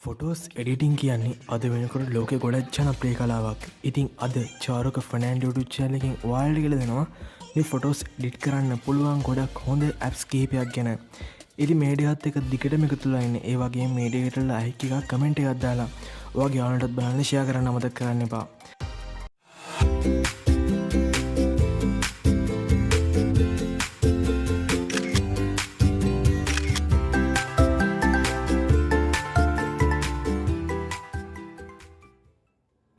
Photos editing කියන්නේ අද වෙනකොට ලෝක ගොඩක් ජනප්‍රිය කලාවක්. ඉතින් අද චාරුක ෆර්නෑන්ඩෝ YouTube channel එකෙන් ඔයාලට කියලා දෙනවා මේ ෆොටෝස් එඩිට් කරන්න පුළුවන් ගොඩක් හොඳ ඇප්ස් කීපයක් ගැන. ඉතින් මේ ඩේටත් එක දිගටම එකතු වෙලා ඉන්න. ඒ වගේම මේ ඩේටට ලයික් එකක් කමෙන්ට් එකක් දාලා ඔයාගේ යාළුවන්ටත් බලන්න ෂෙයා කරන්න අමතක කරන්න එපා.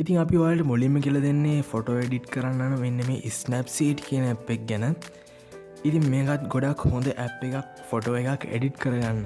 ඉතින් අපි ඔයාලට මුලින්ම කියලා දෙන්නේ ෆොටෝ එඩිට් කරන්න නම් මෙන්න මේ Snapseed කියන ඇප් එක ගැන. ඉතින් මේකත් ගොඩක් හොඳ ඇප් එකක් ෆොටෝ එකක් එඩිට් කරගන්න.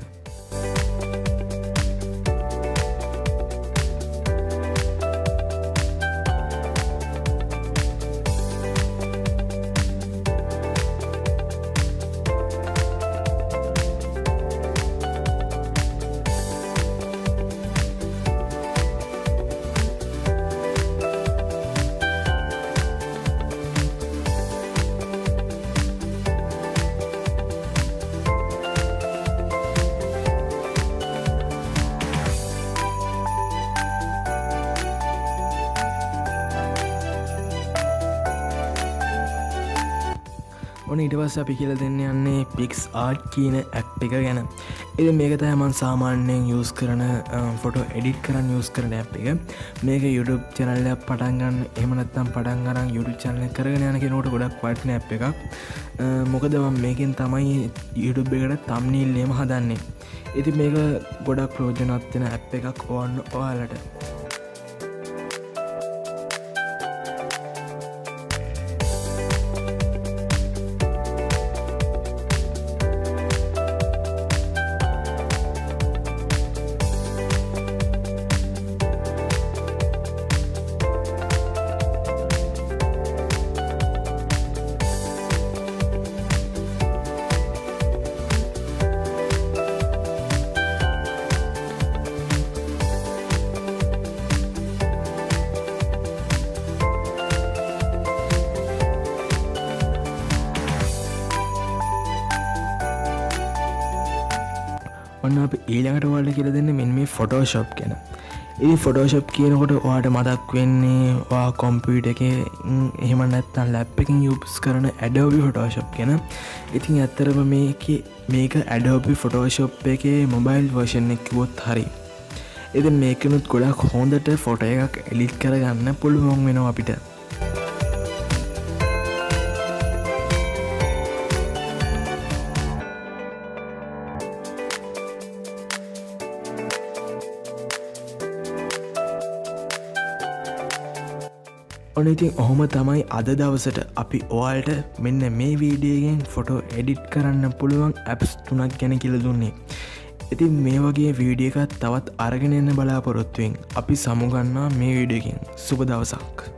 ඔන්න ඊට පස්සේ අපි කියලා දෙන්න යන්නේ PicsArt කියන ඇප් එක ගැන. ඉතින් මේක තමයි මම සාමාන්‍යයෙන් යූස් කරන ෆොටෝ එඩිට් කරන්න යූස් කරන ඇප් එක. මේක YouTube channel එකක් පටන් ගන්න එහෙම නැත්නම් පටන් අරන් YouTube channel එක කරගෙන යන කෙනෙකුට ගොඩක් වටින ඇප් එකක්. මොකද මම මේකෙන් තමයි YouTube එකට thumbnail එකම හදන්නේ. ඉතින් මේක ගොඩක් ප්‍රයෝජනවත් වෙන ඇප් එකක් ඔයාලට. ඔන්න අපි ඊළඟට ඔයාලට කියලා දෙන්නේ මෙන්න මේ ෆොටෝෂොප් ගැන. ඉතින් ෆොටෝෂොප් කියනකොට ඔයාලට මතක් වෙන්නේ ඔයා කම්පියුටර් එකේ එහෙම නැත්නම් ලැප් එකකින් යූස් කරන Adobe Photoshop ගැන. ඉතින් ඇත්තටම මේක Adobe Photoshop එකේ මොබයිල් version එක කිව්වොත් හරි. ඉතින් මේකනොත් ගොඩක් හොඳට ෆොටෝ එකක් එඩිට් කරගන්න පුළුවන් වෙනවා අපිට. ඔන්න ඉතින් ඔහොම තමයි අද දවසට අපි ඔයාලට මෙන්න මේ වීඩියෝගෙන් ෆොටෝ එඩිට් කරන්න පුළුවන් ඇප්ස් 3ක් ගැන කියලා දුන්නේ. ඉතින් මේ වගේ වීඩියෝ එකක් තවත් අරගෙන එන්න බලාපොරොත්තු වෙමින් අපි සමු ගන්නවා මේ වීඩියෝ එකෙන්. සුබ දවසක්.